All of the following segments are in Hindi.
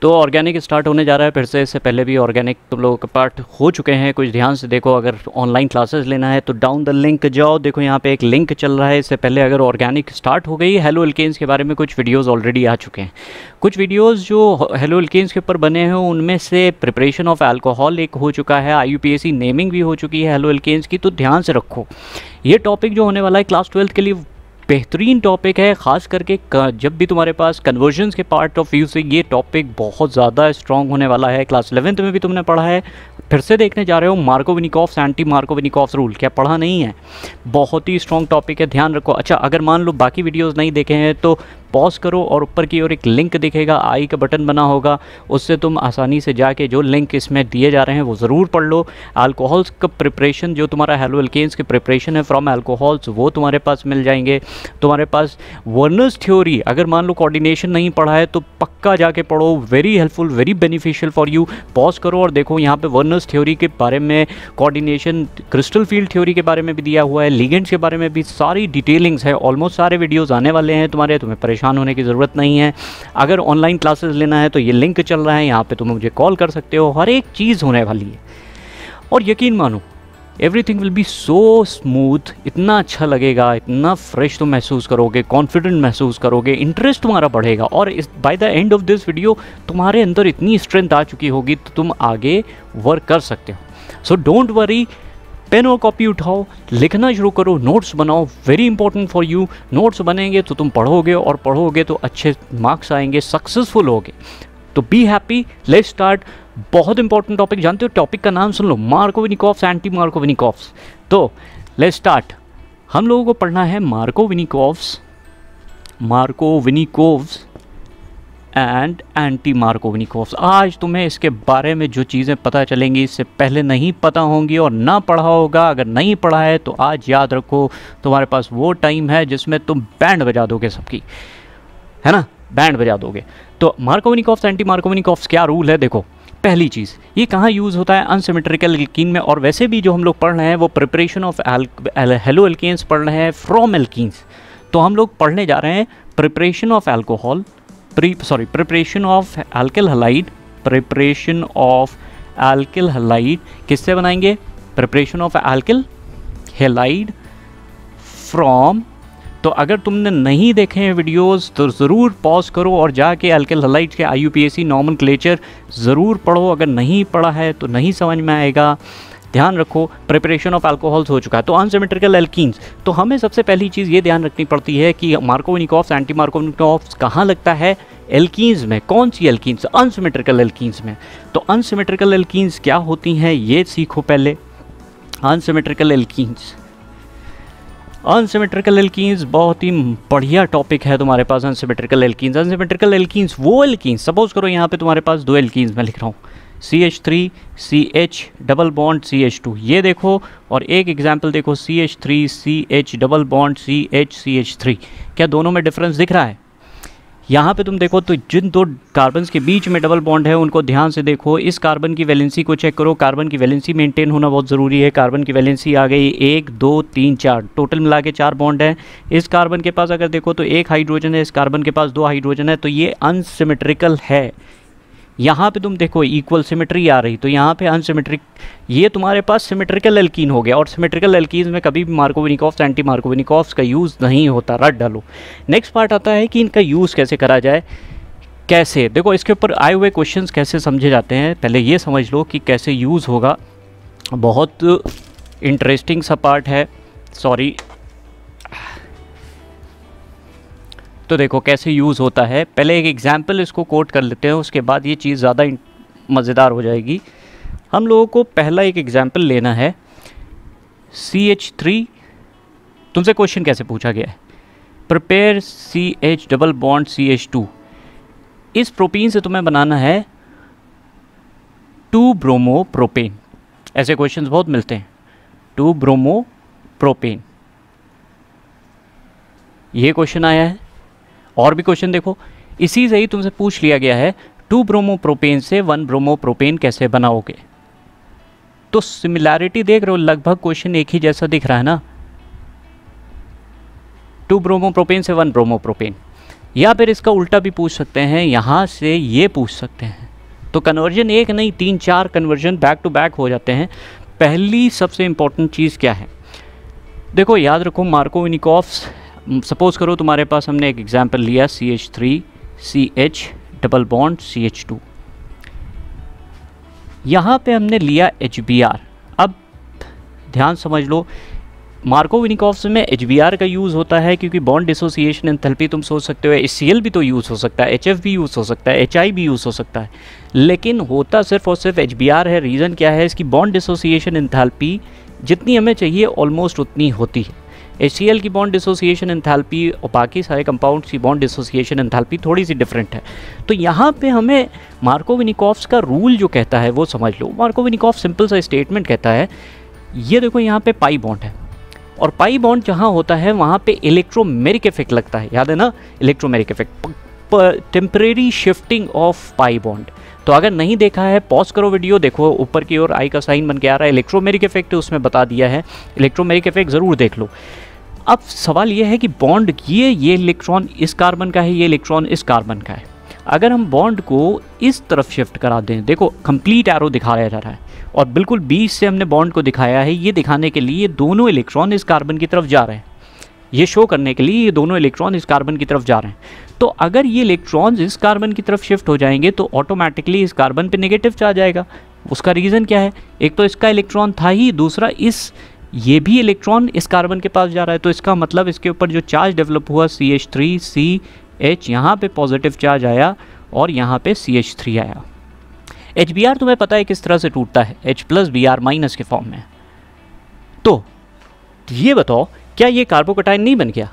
तो ऑर्गेनिक स्टार्ट होने जा रहा है फिर से। इससे पहले भी ऑर्गेनिक तुम लोगों के पार्ट हो चुके हैं, कुछ ध्यान से देखो। अगर ऑनलाइन क्लासेस लेना है तो डाउन द लिंक जाओ, देखो यहाँ पे एक लिंक चल रहा है। इससे पहले अगर ऑर्गेनिक स्टार्ट हो गई, हेलो एल्केन्स के बारे में कुछ वीडियोस ऑलरेडी आ चुके हैं। कुछ वीडियोस जो हेलो एल्केन्स के ऊपर बने हैं उनमें से प्रिपरेशन ऑफ अल्कोहल एक हो चुका है, IUPAC नेमिंग भी हो चुकी है हेलो एल्केन्स की। तो ध्यान से रखो, ये टॉपिक जो होने वाला है क्लास 12 के लिए बेहतरीन टॉपिक है। ख़ास करके जब भी तुम्हारे पास कन्वर्जन्स के पार्ट ऑफ व्यू से ये टॉपिक बहुत ज़्यादा स्ट्रॉन्ग होने वाला है। क्लास 11th में भी तुमने पढ़ा है, फिर से देखने जा रहे हो। मार्कोव-विनिकॉफ्स, एंटी मार्कोव-विनिकॉफ्स रूल, क्या पढ़ा नहीं है? बहुत ही स्ट्रॉन्ग टॉपिक है, ध्यान रखो। अच्छा, अगर मान लो बाकी वीडियोस नहीं देखे हैं तो पॉज करो और ऊपर की ओर एक लिंक दिखेगा, आई का बटन बना होगा, उससे तुम आसानी से जाके जो लिंक इसमें दिए जा रहे हैं वो ज़रूर पढ़ लो। अल्कोहल्स का प्रिपरेशन, जो तुम्हारा हेलो एल्केन्स की प्रिपरेशन है फ्रॉम अल्कोहल्स, वो तुम्हारे पास मिल जाएंगे। तुम्हारे पास वर्नर्स थ्योरी, अगर मान लो कोऑर्डिनेशन नहीं पढ़ा है तो पक्का जाके पढ़ो, very helpful, very beneficial for you. Pause करो और देखो, यहाँ पे वर्नर्स थ्योरी के बारे में, कोऑर्डिनेशन, क्रिस्टल फील्ड थ्योरी के बारे में भी दिया हुआ है, लिगेंड्स के बारे में भी सारी डिटेलिंग्स है। ऑलमोस्ट सारे वीडियोज़ आने वाले हैं तुम्हारे, तुम्हें परेशान होने की ज़रूरत नहीं है। अगर ऑनलाइन क्लासेस लेना है तो ये लिंक चल रहा है, यहाँ पे तुम मुझे कॉल कर सकते हो, हर एक चीज़ होने वाली है। और यकीन मानो, everything will be so smooth, इतना अच्छा लगेगा, इतना फ्रेश तुम महसूस करोगे, कॉन्फिडेंट महसूस करोगे, इंटरेस्ट तुम्हारा बढ़ेगा। और इस by the end of this video तुम्हारे अंदर इतनी स्ट्रेंथ आ चुकी होगी तो तुम आगे वर्क कर सकते हो। सो डोंट वरी, पेन और कॉपी उठाओ, लिखना शुरू करो, नोट्स बनाओ, very important for you. Notes बनेंगे तो तुम पढ़ोगे, और पढ़ोगे तो अच्छे मार्क्स आएंगे, सक्सेसफुल होगे। तो बी हैप्पी, लेट्स स्टार्ट। बहुत इंपॉर्टेंट टॉपिक, जानते हो टॉपिक का नाम सुन लो, मार्कोव-विनिकॉफ्स, एंटी मार्कोव-विनिकॉफ्स। तो लेट्स स्टार्ट। हम लोगों को पढ़ना है मार्कोव-विनिकॉफ्स एंड एंटी मार्कोव-विनिकॉफ्स। आज तुम्हें इसके बारे में जो चीज़ें पता चलेंगी, इससे पहले नहीं पता होंगी और ना पढ़ा होगा। अगर नहीं पढ़ा है तो आज याद रखो, तुम्हारे पास वो टाइम है जिसमें तुम बैंड बजा दोगे सबकी, है ना, बैंड बजा दोगे। तो मार्कोव-विनिकॉफ्स, एंटी मार्कोव-विनिकॉफ्स क्या रूल है, देखो। पहली चीज़, ये कहाँ यूज़ होता है? अनसिमेट्रिकल एल्कीन में। और वैसे भी जो हम लोग पढ़ रहे हैं वो प्रिपरेशन ऑफ हेलो एल्केन्स पढ़ रहे हैं फ्रॉम एल्कीन्स। तो हम लोग पढ़ने जा रहे हैं preparation of alcohol, preparation of alkyl halide, preparation of alkyl halide किससे बनाएंगे? Preparation of alkyl halide from. तो अगर तुमने नहीं देखे हैं वीडियोस तो ज़रूर पॉज करो और जाके एल्किल हैलाइड के IUPAC नॉमेनक्लेचर ज़रूर पढ़ो। अगर नहीं पढ़ा है तो नहीं समझ में आएगा। ध्यान रखो, प्रिपरेशन ऑफ अल्कोहल्स हो चुका है। तो अनसिमेट्रिकल एल्कीन्स, तो हमें सबसे पहली चीज़ ये ध्यान रखनी पड़ती है कि मार्कोव-विनिकॉफ्स, एंटी मार्कोव-विनिकॉफ्स कहाँ लगता है? एल्कीन्स में। कौन सी एल्कीन्स? अनसिमेट्रिकल एल्कीन्स में। तो अनसिमेट्रिकल एल्कीन्स क्या होती हैं ये सीखो पहले। अनसिमेट्रिकल एल्कीन्स, अनसिमेट्रिकल एल्कीन्स बहुत ही बढ़िया टॉपिक है तुम्हारे पास। अनसिमेट्रिकल एल्कीन्स, अनसिमेट्रिकल एल्कीन्स वो एल्कीन्स, सपोज करो यहाँ पे तुम्हारे पास दो एल्कीन्स मैं लिख रहा हूँ, CH3 CH double bond CH2, ये देखो। और एक एग्जाम्पल देखो, CH3 CH double bond CH CH3। क्या दोनों में डिफरेंस दिख रहा है? यहाँ पे तुम देखो तो जिन दो कार्बन्स के बीच में डबल बॉन्ड है उनको ध्यान से देखो। इस कार्बन की वैलेंसी को चेक करो, कार्बन की वैलेंसी मेंटेन होना बहुत ज़रूरी है। कार्बन की वैलेंसी आ गई 1 2 3 4, टोटल मिला के 4 बॉन्ड है। इस कार्बन के पास अगर देखो तो 1 हाइड्रोजन है, इस कार्बन के पास 2 हाइड्रोजन है, तो ये अनसिमेट्रिकल है। यहाँ पे तुम देखो इक्वल सिमेट्री आ रही, तो यहाँ पे अनसिमेट्रिक, ये तुम्हारे पास सिमेट्रिकल एल्कीन हो गया। और सिमेट्रिकल एल्कीन में कभी भी मार्कोव-विनिकॉफ्स, एंटी मार्कोव-विनिकॉफ्स का यूज़ नहीं होता, रट डालो। नेक्स्ट पार्ट आता है कि इनका यूज़ कैसे करा जाए। कैसे, देखो इसके ऊपर आए हुए क्वेश्चंस कैसे समझे जाते हैं, पहले ये समझ लो कि कैसे यूज़ होगा। बहुत इंटरेस्टिंग सा पार्ट है, सॉरी। तो देखो कैसे यूज़ होता है, पहले एक एग्जाम्पल इसको कोट कर लेते हैं, उसके बाद ये चीज़ ज़्यादा मज़ेदार हो जाएगी। हम लोगों को पहला एक एग्जाम्पल लेना है, CH3। तुमसे क्वेश्चन कैसे पूछा गया है? Prepare CH double bond CH2। इस प्रोपीन से तुम्हें बनाना है 2 ब्रोमो प्रोपेन। ऐसे क्वेश्चंस बहुत मिलते हैं, 2 ब्रोमो प्रोपेन, ये क्वेश्चन आया है। और भी क्वेश्चन देखो, इसी से ही तुमसे पूछ लिया गया है 2 ब्रोमो प्रोपेन से 1 ब्रोमो प्रोपेन कैसे बनाओगे। तो सिमिलैरिटी देख रहे हो, लगभग क्वेश्चन एक ही जैसा दिख रहा है ना। 2 ब्रोमो प्रोपेन से 1 ब्रोमो प्रोपेन, या फिर इसका उल्टा भी पूछ सकते हैं, यहाँ से ये पूछ सकते हैं। तो कन्वर्जन एक नहीं 3-4 कन्वर्जन बैक टू बैक हो जाते हैं। पहली सबसे इम्पॉर्टेंट चीज़ क्या है, देखो याद रखो मार्कोव-विनिकोव्स, सपोज़ करो तुम्हारे पास हमने एक एग्जांपल लिया CH3 CH double bond CH2, यहाँ पे हमने लिया HBr। अब ध्यान समझ लो, मार्कोव-विनिकोव्स में HBr का यूज़ होता है क्योंकि बॉन्ड डिसोसिएशन एंथैल्पी तुम सोच सकते हो HCl भी तो यूज़ हो सकता है, HF भी यूज़ हो सकता है, HI भी यूज़ हो सकता है, लेकिन होता सिर्फ और सिर्फ HBr है। रीज़न क्या है, इसकी बॉन्ड डिसोसिएशन एंथैल्पी जितनी हमें चाहिए ऑलमोस्ट उतनी होती है। HCl की बॉन्ड डिसोसिएशन एंथैल्पी और बाकी सारे कंपाउंड्स की बॉन्ड डिसोसिएशन एंथैल्पी थोड़ी सी डिफरेंट है। तो यहाँ पे हमें मार्कोव-विनिकोव्स का रूल जो कहता है वो समझ लो। मार्कोव-विनिकोव्स सिंपल सा स्टेटमेंट कहता है, ये देखो यहाँ पे पाई बॉन्ड है और पाई बॉन्ड जहाँ होता है वहाँ पे इलेक्ट्रोमेरिक इफेक्ट लगता है, याद है ना, electromeric effect, temporary shifting of pi bond. तो अगर नहीं देखा है पॉज करो वीडियो, देखो ऊपर की ओर आई का साइन बन के आ रहा है, इलेक्ट्रोमेरिक इफेक्ट उसमें बता दिया है, इलेक्ट्रोमेरिक इफेक्ट ज़रूर देख लो। अब सवाल ये है कि बॉन्ड ये इलेक्ट्रॉन इस कार्बन का है, ये इलेक्ट्रॉन इस कार्बन का है। अगर हम बॉन्ड को इस तरफ शिफ्ट करा दें, देखो कंप्लीट एरो दिखाया जा रहा है और बिल्कुल बीच से हमने बॉन्ड को दिखाया है, ये दिखाने के लिए ये दोनों इलेक्ट्रॉन इस कार्बन की तरफ जा रहे हैं, ये शो करने के लिए ये दोनों इलेक्ट्रॉन इस कार्बन की तरफ जा रहे हैं। तो अगर ये इलेक्ट्रॉन्स इस कार्बन की तरफ शिफ्ट हो जाएंगे तो ऑटोमेटिकली इस कार्बन पे नेगेटिव चार्ज आएगा। उसका रीज़न क्या है, एक तो इसका इलेक्ट्रॉन था ही, दूसरा ये भी इलेक्ट्रॉन इस कार्बन के पास जा रहा है, तो इसका मतलब इसके ऊपर जो चार्ज डेवलप हुआ CH3 CH, यहाँ पे पॉजिटिव चार्ज आया और यहाँ पे CH3 आया। HBr तुम्हें पता है किस तरह से टूटता है, H+Br- के फॉर्म में। तो ये बताओ क्या ये कार्बोकटाइन नहीं बन गया,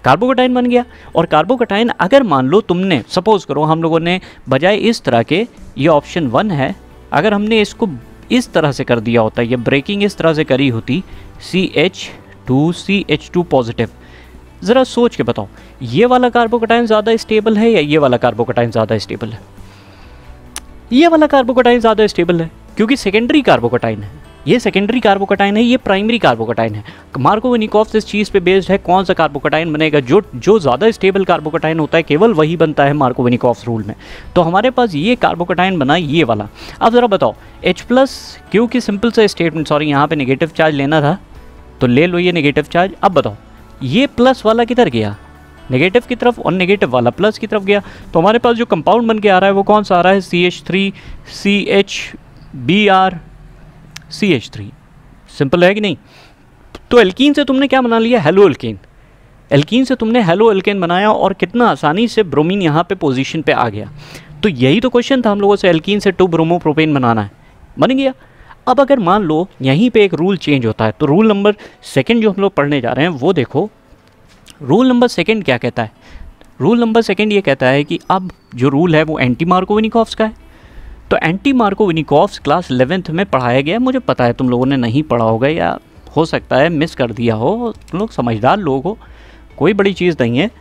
कार्बोकटाइन बन गया। और कार्बोकटाइन अगर मान लो तुमने सपोज करो हम लोगों ने बजाय इस तरह के, ये ऑप्शन 1 है, अगर हमने इसको इस तरह से कर दिया होता, ये ब्रेकिंग इस तरह से करी होती, CH2 पॉजिटिव, ज़रा सोच के बताओ ये वाला कार्बोकटाइन ज़्यादा स्टेबल है या ये वाला कार्बोकटाइन ज़्यादा स्टेबल है? ये वाला कार्बोकटाइन ज़्यादा स्टेबल है क्योंकि सेकेंडरी कार्बोकटाइन है, ये सेकेंडरी कार्बोकटाइन है, ये प्राइमरी कार्बोकटाइन है। मार्कोव-विनिकोव्स इस चीज़ पे बेस्ड है कौन सा कार्बोकटाइन बनेगा, जो ज़्यादा स्टेबल कार्बोकटाइन होता है केवल वही बनता है मार्कोव-विनिकोव्स रूल में। तो हमारे पास ये कार्बोकटाइन बना ये वाला। अब ज़रा बताओ H+, क्योंकि सिंपल सा स्टेटमेंट, सॉरी यहाँ पे नेगेटिव चार्ज लेना था तो ले लो ये नेगेटिव चार्ज। अब बताओ ये प्लस वाला किधर गया, नेगेटिव की तरफ, और नेगेटिव वाला प्लस की तरफ गया। तो हमारे पास जो कंपाउंड बन के आ रहा है वो कौन सा आ रहा है, CH3 CH CH3। सिंपल है कि नहीं? तो एल्कीन से तुमने क्या बना लिया, हेलो एल्केन। एल्कीन से तुमने हेलो एल्केन बनाया और कितना आसानी से ब्रोमीन यहाँ पे पोजीशन पे आ गया। तो यही तो क्वेश्चन था हम लोगों से, एल्कीन से 2-ब्रोमोप्रोपेन बनाना है, बन गया। अब अगर मान लो यहीं पे एक रूल चेंज होता है, तो रूल नंबर 2 जो हम लोग पढ़ने जा रहे हैं वो देखो, रूल नंबर 2 क्या कहता है। रूल नंबर 2 ये कहता है कि अब जो रूल है वो एंटी मार्कोव-विनिकोव्स का है। तो एंटी मार्कोव-विनिकोव्स क्लास 11th में पढ़ाया गया, मुझे पता है तुम लोगों ने नहीं पढ़ा होगा या हो सकता है मिस कर दिया हो, तुम लोग समझदार लोग हो, कोई बड़ी चीज़ नहीं है।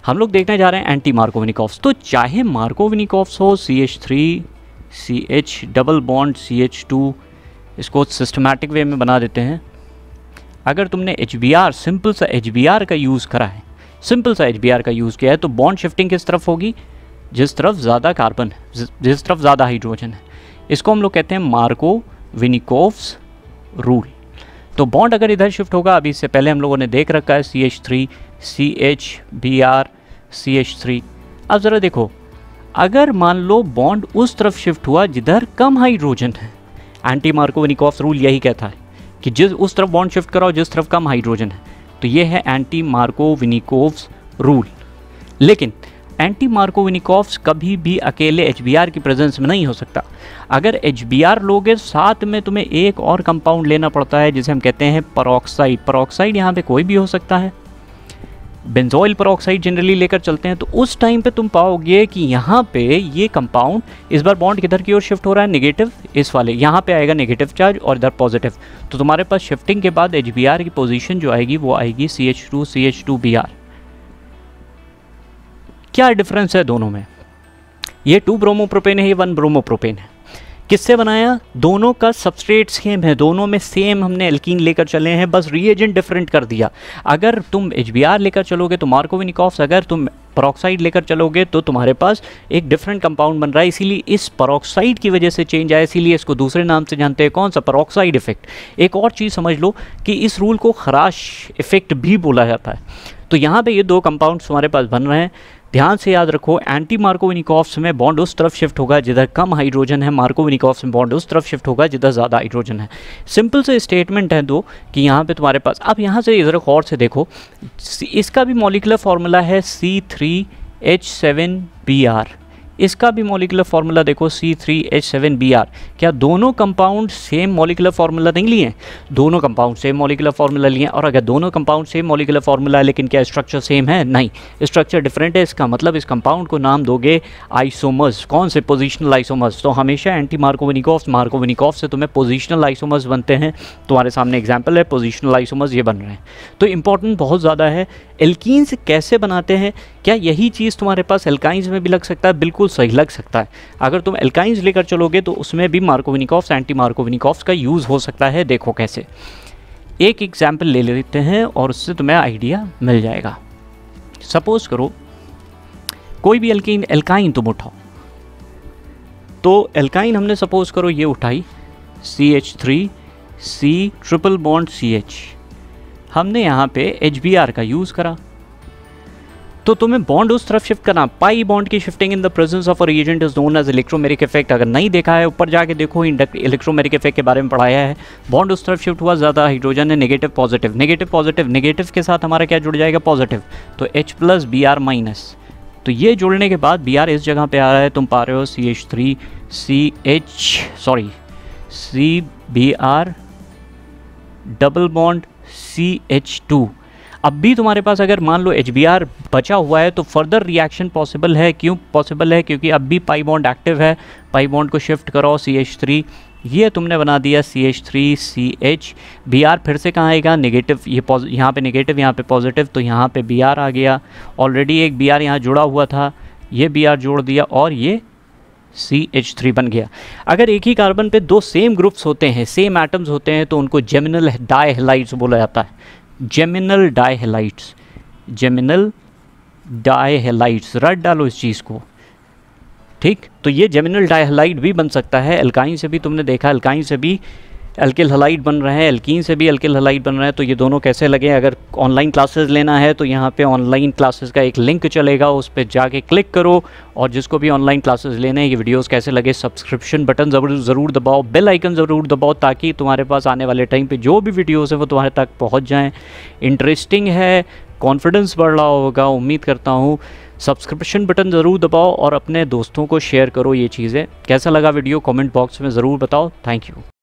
हम लोग देखने जा रहे हैं एंटी मार्कोव-विनिकोव्स। तो चाहे मार्कोव-विनिकोव्स हो, CH3 CH double bond CH2, इसको सिस्टमैटिक वे में बना देते हैं। अगर तुमने HBr, सिंपल सा HBr का यूज़ करा है, सिंपल सा HBr का यूज़ किया है, तो बॉन्ड शिफ्टिंग किस तरफ होगी, जिस तरफ ज़्यादा कार्बन है, जिस तरफ ज़्यादा हाइड्रोजन है। इसको हम लोग कहते हैं मार्कोव-विनिकोव्स रूल। तो बॉन्ड अगर इधर शिफ्ट होगा, अभी इससे पहले हम लोगों ने देख रखा है CH3 CH Br CH3। अब ज़रा देखो, अगर मान लो बॉन्ड उस तरफ शिफ्ट हुआ जिधर कम हाइड्रोजन है, एंटी मार्कोव-विनिकोव्स रूल यही कहता है कि उस तरफ बॉन्ड शिफ्ट कराओ जिस तरफ कम हाइड्रोजन है। तो ये है एंटी मार्कोव-विनिकोव्स रूल। लेकिन एंटी मार्कोव-विनिकोव्स कभी भी अकेले HBr की प्रेजेंस में नहीं हो सकता। अगर HBr लोगे, साथ में तुम्हें एक और कंपाउंड लेना पड़ता है जिसे हम कहते हैं परऑक्साइड। परऑक्साइड यहाँ पे कोई भी हो सकता है, बेंजोइल परऑक्साइड जनरली लेकर चलते हैं। तो उस टाइम पे तुम पाओगे कि यहाँ पे ये कंपाउंड इस बार बॉन्ड किधर की ओर शिफ्ट हो रहा है, नेगेटिव, इस वाले यहाँ पे आएगा नेगेटिव चार्ज और इधर पॉजिटिव। तो तुम्हारे पास शिफ्टिंग के बाद HBr की पोजीशन जो आएगी वो आएगी CH2 Br। क्या डिफरेंस है दोनों में, ये 2 ब्रोमोप्रोपेन है, ये 1 ब्रोमोप्रोपेन है। किससे बनाया? दोनों का सबस्ट्रेट सेम है, दोनों में सेम हमने एल्कीन लेकर चले हैं, बस रिएजेंट डिफरेंट कर दिया। अगर तुम HBr लेकर चलोगे तो मार्कोव-निकोव्स, अगर तुम पेरोक्साइड लेकर चलोगे तो तुम्हारे पास एक डिफरेंट कंपाउंड बन रहा है। इसीलिए इस पेरोक्साइड की वजह से चेंज आया, इसीलिए इसको दूसरे नाम से जानते हैं, कौन सा? Peroxide effect. एक और चीज़ समझ लो कि इस रूल को खराश इफेक्ट भी बोला जाता है। तो यहाँ पे ये दो कंपाउंड्स हमारे पास बन रहे हैं। ध्यान से याद रखो, एंटी मार्कोव-निकोव्स में बॉन्ड उस तरफ शिफ्ट होगा जिधर कम हाइड्रोजन है, मार्कोव-निकोव्स में बॉन्ड उस तरफ शिफ्ट होगा जिधर ज़्यादा हाइड्रोजन है। सिंपल से स्टेटमेंट है दो कि यहाँ पे तुम्हारे पास, अब यहाँ से इधर और से देखो, इसका भी मॉलिक्यूलर फार्मूला है C3H7Br, इसका भी मॉलिक्यूलर फार्मूला देखो C3H7Br। क्या दोनों कंपाउंड सेम मॉलिक्यूलर फार्मूला नहीं लिए? दोनों कंपाउंड सेम मॉलिक्यूलर फार्मूला लिए। और अगर दोनों कंपाउंड सेम मॉलिक्यूलर फार्मूला है लेकिन क्या स्ट्रक्चर सेम है? नहीं, स्ट्रक्चर डिफरेंट है। इसका मतलब इस कंपाउंड को नाम दोगे आइसोमर्स। कौन से? Positional isomers. तो हमेशा एंटी मार्कोव-निकोव्स, मार्कोव-निकोव्स से तुम्हें पोजिशनल आइसोमर्स बनते हैं। तुम्हारे सामने एग्जाम्पल है, पोजिशनल आइसोमर्स ये बन रहे हैं। तो इंपॉर्टेंट बहुत ज़्यादा है। एल्कीन्स कैसे बनाते हैं? क्या यही चीज़ तुम्हारे पास एल्काइंस में भी लग सकता है? बिल्कुल सही लग सकता है। अगर तुम एल्काइंस लेकर चलोगे तो उसमें भी मार्कोव-निकोव्स, एंटी मार्कोव-निकोव्स का यूज़ हो सकता है। देखो कैसे, एक एग्जाम्पल ले लेते हैं और उससे तुम्हें आइडिया मिल जाएगा। सपोज करो कोई भी एल्काइन तुम उठाओ, तो एल्काइन हमने सपोज करो ये उठाई CH3C ट्रिपल बॉन्ड CH, हमने यहाँ पे HBr का यूज़ करा। तो तुम्हें बॉन्ड उस तरफ शिफ्ट करना। पाई बॉन्ड की shifting in the presence of a reagent is known as electromeric effect. अगर नहीं देखा है ऊपर जाके देखो, इलेक्ट्रोमेरिक इफेक्ट के बारे में पढ़ाया है। बॉन्ड उस तरफ शिफ्ट हुआ, ज़्यादा हाइड्रोजन है, negative positive, negative positive, negative के साथ हमारा क्या जुड़ जाएगा? पॉजिटिव। तो H+Br-। तो ये जुड़ने के बाद Br इस जगह पे आ रहा है, तुम पा रहे हो CH3CH डबल बॉन्ड CH2। अब भी तुम्हारे पास अगर मान लो HBr बचा हुआ है तो फर्दर रिएक्शन पॉसिबल है। क्यों पॉसिबल है? क्योंकि अब भी पाई बॉन्ड एक्टिव है। पाई बॉन्ड को शिफ्ट करो CH3, ये तुमने बना दिया CH3CH। Br फिर से कहाँ आएगा? नेगेटिव। ये यहाँ पे नेगेटिव, यहाँ पे पॉजिटिव, तो यहाँ पे Br आ गया। ऑलरेडी एक Br यहाँ जुड़ा हुआ था, ये Br जोड़ दिया और ये CH3 बन गया। अगर एक ही कार्बन पे दो सेम ग्रुप्स होते हैं, सेम एटम्स होते हैं, तो उनको जेमिनल डायहैलाइड्स बोला जाता है। जेमिनल डायहैलाइड्स, जेमिनल डायहैलाइड्स, रट डालो इस चीज़ को, ठीक। तो ये जेमिनल डायहैलाइड भी बन सकता है। एल्काइन से भी तुमने देखा, एल्काइन से भी एल्किल हैलाइड बन रहे हैं, एल्कीन से भी एल्किल हैलाइड बन रहे हैं। तो ये दोनों कैसे लगे? अगर ऑनलाइन क्लासेस लेना है तो यहाँ पे ऑनलाइन क्लासेस का एक लिंक चलेगा, उस पर जाके क्लिक करो। और जिसको भी ऑनलाइन क्लासेस लेने हैं, ये वीडियोस कैसे लगे, सब्सक्रिप्शन बटन ज़रूर दबाओ, बेल आइकन ज़रूर दबाओ, ताकि तुम्हारे पास आने वाले टाइम पे जो भी वीडियोस है वो तुम्हारे तक पहुँच जाएँ। इंटरेस्टिंग है, कॉन्फिडेंस बढ़ रहा होगा, उम्मीद करता हूँ। सब्सक्रिप्शन बटन ज़रूर दबाओ और अपने दोस्तों को शेयर करो ये चीज़ें। कैसा लगा वीडियो कमेंट बॉक्स में ज़रूर बताओ। Thank you.